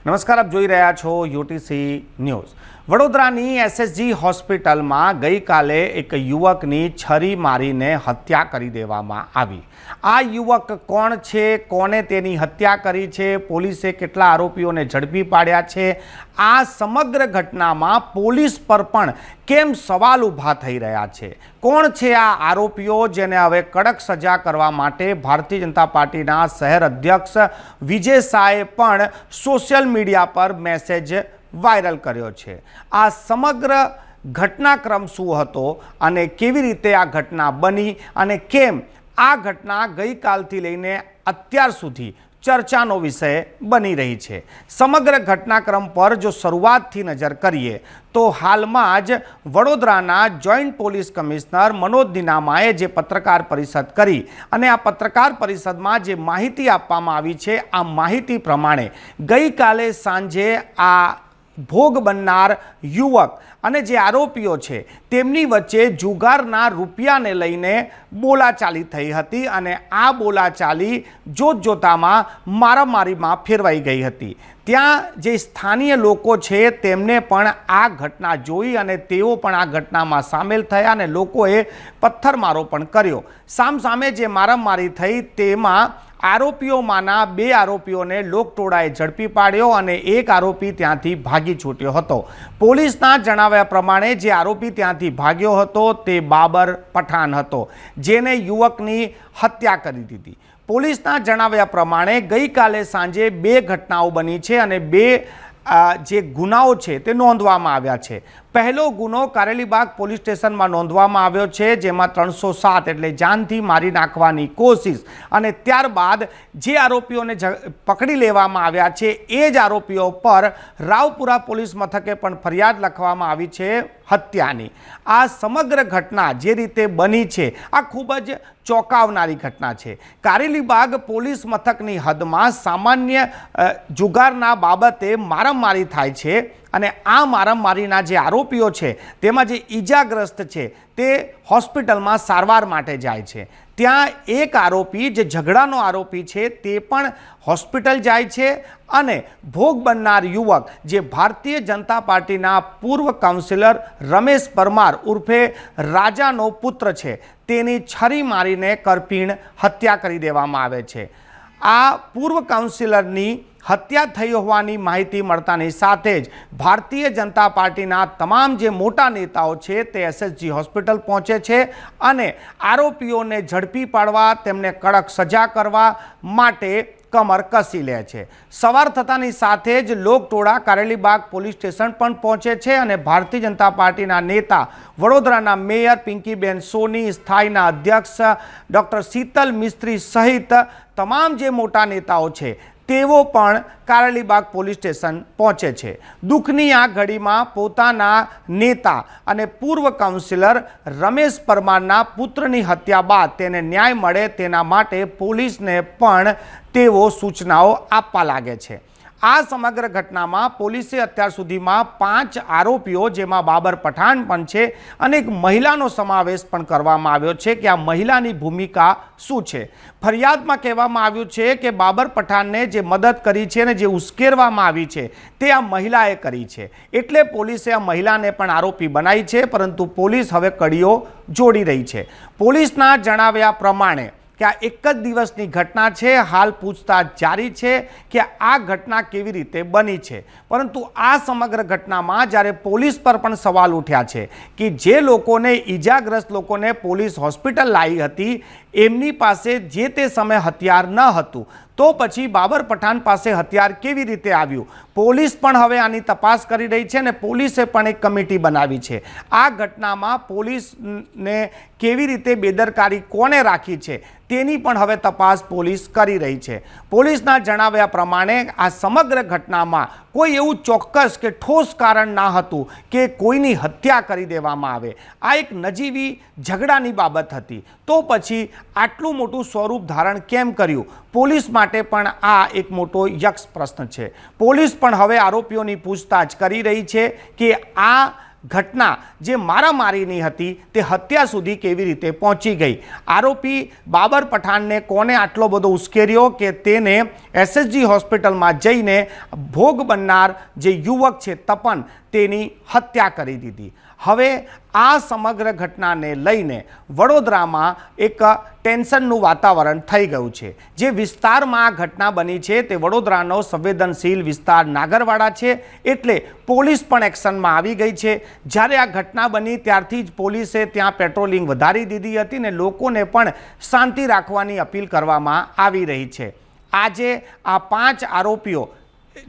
નમસ્કાર, આપ જોઈ રહ્યા છો યુટીસી ન્યૂઝ। વડોદરાની એસએસજી હોસ્પિટલમાં ગઈકાલે એક યુવકની છરી મારીને હત્યા કરી દેવામાં આવી। આ યુવક કોણ છે, કોને તેની હત્યા કરી છે, પોલીસે કેટલા આરોપીઓને ઝડપી પાડ્યા છે, આ સમગ્ર ઘટનામાં પોલીસ પર પણ કેમ સવાલ ઊભા થઈ રહ્યા છે? કોણ છે આ આરોપીઓ જેને હવે કડક સજા કરવા માટે ભારતીય જનતા પાર્ટીના શહેર અધ્યક્ષ વિજય શાહે પણ સોશિયલ મીડિયા પર મેસેજ વાયરલ કર્યો છે। આ સમગ્ર ઘટનાક્રમ શું હતો અને કેવી રીતે આ ઘટના બની અને કેમ આ ઘટના ગઈકાલથી લઈને અત્યાર સુધી ચર્ચાનો વિષય બની રહી છે? સમગ્ર ઘટનાક્રમ પર જો શરૂઆતથી નજર કરીએ તો હાલમાં જ વડોદરાના જોઈન્ટ પોલીસ કમિશનર મનોજ નિનામાએ જે પત્રકાર પરિષદ કરી અને આ પત્રકાર પરિષદમાં જે માહિતી આપવામાં આવી છે, આ માહિતી પ્રમાણે ગઈકાલે સાંજે આ ભોગ બનનાર યુવક અને જે આરોપીઓ છે તેમની વચ્ચે જુગારના રૂપિયાને લઈને બોલાચાલી થઈ હતી અને આ બોલાચાલી જોતજોતામાં મારામારીમાં ફેરવાઈ ગઈ હતી। ત્યાં જે સ્થાનિય લોકો છે તેમને પણ આ ઘટના જોઈ અને તેઓ પણ આ ઘટનામાં સામેલ થયા અને લોકોએ પથ્થરમારો પણ કર્યો। સામસામે જે મારામારી થઈ તેમાં આરોપીઓમાંના 2 આરોપીઓને લોકટોળાએ ઝડપી પાડ્યો અને એક આરોપી ત્યાંથી ભાગી છૂટ્યો હતો। પોલીસના જણાવ્યા પ્રમાણે જે આરોપી ત્યાંથી ભાગ્યો હતો તે બાબર પઠાણ હતો, જેને યુવકની હત્યા કરી દીધી। પોલીસના જણાવ્યા પ્રમાણે ગઈકાલે સાંજે 2 ઘટનાઓ બની છે અને 2 જે ગુનાઓ છે તે નોંધવામાં આવ્યા છે। પહેલો ગુનો કારેલીબાગ પોલીસ સ્ટેશનમાં નોંધવામાં આવ્યો છે, જેમાં 307 એટલે જાનથી મારી નાખવાની કોશિશ અને ત્યારબાદ જે આરોપીઓને પકડી લેવામાં આવ્યા છે એ જ આરોપીઓ પર રાવપુરા પોલીસ મથકે પણ ફરિયાદ લખવામાં આવી છે હત્યાની। આ સમગ્ર ઘટના જે રીતે બની છે આ ખૂબ જ ચોંકાવનારી ઘટના છે। કારેલીબાગ પોલીસ મથકની હદમાં સામાન્ય જુગારના બાબતે મારામારી થાય છે અને આ મારામારીના જે આરોપીઓ છે તેમાં જે ઈજાગ્રસ્ત છે તે હોસ્પિટલમાં સારવાર માટે જાય છે। ત્યાં એક આરોપી જે ઝઘડાનો આરોપી છે તે પણ હોસ્પિટલ જાય છે અને ભોગ બનનાર યુવક જે ભારતીય જનતા પાર્ટીના પૂર્વ કાઉન્સિલર રમેશ પરમાર ઉર્ફે રાજાનો પુત્ર છે તેની છરી મારીને કરપીણ હત્યા કરી દેવામાં આવે છે। આ પૂર્વ કાઉન્સિલરની હત્યા થઈ હોવાની માહિતી મળતાની સાથે જ ભારતીય જનતા પાર્ટીના તમામ જે મોટા નેતાઓ છે તે એસએસજી હોસ્પિટલ પહોંચે છે અને આરોપીઓને ઝડપી પાડવા, તેમને કડક સજા કરવા માટે કમર કસી લે છે। સવાર થતાની સાથે જ લોકટોળા કારેલીબાગ પોલીસ સ્ટેશન પણ પહોંચે છે અને ભારતીય જનતા પાર્ટીના નેતા વડોદરાના મેયર પિંકીબેન સોની, સ્થાયીના અધ્યક્ષ ડૉક્ટર શીતલ મિસ્ત્રી સહિત તમામ જે મોટા નેતાઓ છે તેઓ પણ કારેલીબાગ પોલીસ સ્ટેશન પહોંચે છે। દુઃખની આ ઘડીમાં પોતાના નેતા અને પૂર્વ કાઉન્સિલર રમેશ પરમારના પુત્રની હત્યા બાદ તેને ન્યાય મળે તેના માટે પોલીસને પણ તેઓ સૂચનાઓ આપવા લાગે છે। આ સમગ્ર ઘટનામાં પોલીસે અત્યાર સુધીમાં 5 આરોપીઓ, જેમાં બાબર પઠાણ પણ છે અને એક મહિલાનો સમાવેશ પણ કરવામાં આવ્યો છે કે આ મહિલાની ભૂમિકા શું છે। ફરિયાદમાં કહેવામાં આવ્યું છે કે બાબર પઠાણને જે મદદ કરી છે અને જે ઉશ્કેરવામાં આવી છે તે આ મહિલાએ કરી છે, એટલે પોલીસે આ મહિલાને પણ આરોપી બનાવી છે, પરંતુ પોલીસ હવે કડીઓ જોડી રહી છે। પોલીસના જણાવ્યા પ્રમાણે કે આ એક જ દિવસની ઘટના છે, હાલ પૂછતાછ જારી છે કે આ ઘટના કેવી રીતે બની છે, પરંતુ આ સમગ્ર ઘટનામાં જ્યારે પોલીસ પર પણ સવાલ ઉઠ્યા છે કે જે લોકોને ઈજાગ્રસ્ત લોકોને પોલીસ હોસ્પિટલ લાવી હતી એમની પાસે જે તે સમયે હથિયાર ન હતું, તો પછી બાબર પઠાણ પાસે હથિયાર કેવી રીતે આવ્યું? પોલીસ પણ હવે આની તપાસ કરી રહી છે અને પોલીસે પણ એક કમિટી બનાવી છે। આ ઘટનામાં પોલીસને કેવી રીતે બેદરકારી કોને રાખી છે તેની પણ હવે તપાસ પોલીસ કરી રહી છે। પોલીસના જણાવ્યા પ્રમાણે આ સમગ્ર ઘટનામાં કોઈ એવું ચોક્કસ કે ઠોસ કારણ ના હતું કે કોઈની હત્યા કરી દેવામાં આવે। આ એક નજીવી ઝઘડાની બાબત હતી, તો પછી આટલું મોટું સ્વરૂપ ધારણ કેમ કર્યું? પોલીસ માટે પણ આ એક મોટો યક્ષ પ્રશ્ન છે। પોલીસ પણ હવે આરોપીઓની પૂછતાછ કરી રહી છે કે આ ઘટના જે મારામારીની હતી તે હત્યા સુધી કેવી રીતે પહોંચી ગઈ, આરોપી બાબર પઠાણને કોને આટલો બધો ઉશ્કેર્યો કે તેને એસએસજી હોસ્પિટલમાં જઈને ભોગ બનનાર જે યુવક છે તપન તેની હત્યા કરી દીધી। હવે આ સમગ્ર ઘટનાને લઈને વડોદરામાં એક ટેન્શનનું વાતાવરણ થઈ ગયું છે। જે વિસ્તારમાં આ ઘટના બની છે તે વડોદરાનો સંવેદનશીલ વિસ્તાર નાગરવાડા છે, એટલે પોલીસ પણ એક્શનમાં આવી ગઈ છે। જ્યારે આ ઘટના બની ત્યારથી જ પોલીસે ત્યાં પેટ્રોલિંગ વધારી દીધી હતી ને લોકોને પણ શાંતિ રાખવાની અપીલ કરવામાં આવી રહી છે। આજે આ 5 આરોપીઓ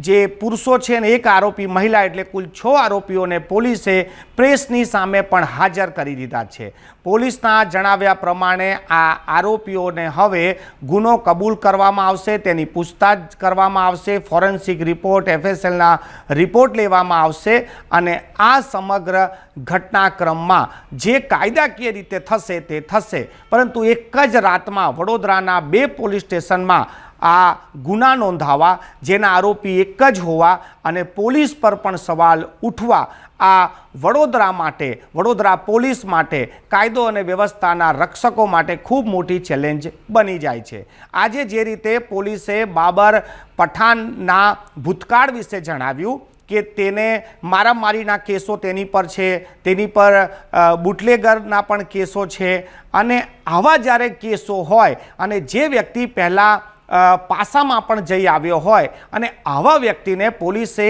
જે પુરુષો છે ને એક આરોપી મહિલા એટલે કુલ 6 આરોપીઓને પોલીસે પ્રેસની સામે પણ હાજર કરી દીધા છે। પોલીસના જણાવ્યા પ્રમાણે આ આરોપીઓને હવે ગુનો કબૂલ કરવામાં આવશે, તેની પૂછતાછ કરવામાં આવશે, ફોરેન્સિક રિપોર્ટ એફએસએલના રિપોર્ટ લેવામાં આવશે અને આ સમગ્ર ઘટનાક્રમમાં જે કાયદાકીય રીતે થશે તે થશે। પરંતુ એક જ રાતમાં વડોદરાના 2 પોલીસ સ્ટેશનમાં આ ગુના નોંધાવા, જેના આરોપી એક જ હોવા અને પોલીસ પર પણ સવાલ ઉઠવા, આ વડોદરા માટે, વડોદરા પોલીસ માટે, કાયદો અને વ્યવસ્થાના રક્ષકો માટે ખૂબ મોટી ચેલેન્જ બની જાય છે। આજે જે રીતે પોલીસે બાબર પઠાણના ભૂતકાળ વિશે જણાવ્યું કે તેને મારામારીના કેસો તેની પર છે, તેની પર બુટલેગરના પણ કેસો છે અને આવા જ્યારે કેસો હોય અને જે વ્યક્તિ પહેલાં પાસામાં પણ જઈ આવ્યો હોય અને આવા વ્યક્તિને પોલીસે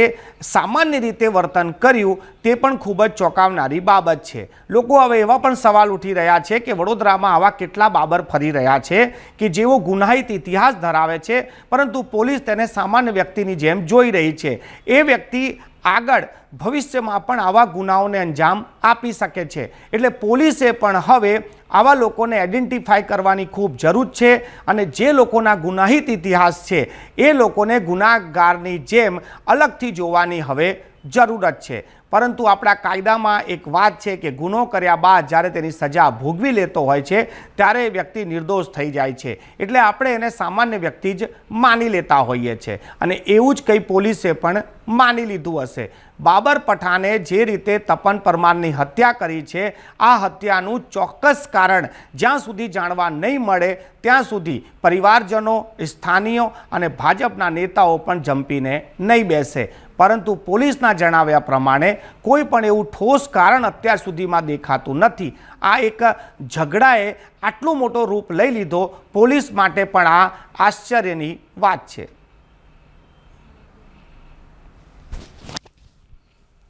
સામાન્ય રીતે વર્તન કર્યું તે પણ ખૂબ જ ચોંકાવનારી બાબત છે। લોકો હવે એવા પણ સવાલ ઉઠી રહ્યા છે કે વડોદરામાં આવા કેટલા બાબર ફરી રહ્યા છે કે જેઓ ગુનાહિત ઇતિહાસ ધરાવે છે પરંતુ પોલીસ તેને સામાન્ય વ્યક્તિની જેમ જોઈ રહી છે। એ વ્યક્તિ આગળ ભવિષ્યમાં પણ આવા ગુનાઓને અંજામ આપી શકે છે, એટલે પોલીસે પણ હવે આવા લોકોને આઈડેન્ટિફાઈ કરવાની ખૂબ જરૂર છે અને જે લોકોના ગુનાહિત ઇતિહાસ છે એ લોકોને ગુનાગારની જેમ અલગથી જોવાની હવે જરૂરત છે। પરંતુ આપણા કાયદામાં એક વાત છે કે ગુનો કર્યા બાદ જ્યારે તેની સજા ભોગવી લેતો હોય છે ત્યારે એ વ્યક્તિ નિર્દોષ થઈ જાય છે, એટલે આપણે એને સામાન્ય વ્યક્તિ જ માની લેતા હોઈએ છીએ અને એવું જ કંઈ પોલીસે પણ માની લીધું હશે। બાબર પઠાણે જે રીતે તપન પરમારની હત્યા કરી છે, આ હત્યાનું ચોક્કસ કારણ જ્યાં સુધી જાણવા નહીં મળે ત્યાં સુધી પરિવારજનો, સ્થાનીયો અને ભાજપના નેતાઓ પણ જંપીને નહીં બેસે। પરંતુ પોલીસના જણાવ્યા પ્રમાણે કોઈ પણ એવું ઠોસ કારણ અત્યાર સુધીમાં દેખાતું નથી। આ એક ઝઘડાએ આટલો મોટો રૂપ લઈ લીધો, પોલીસ માટે પણ આ આશ્ચર્યની વાત છે।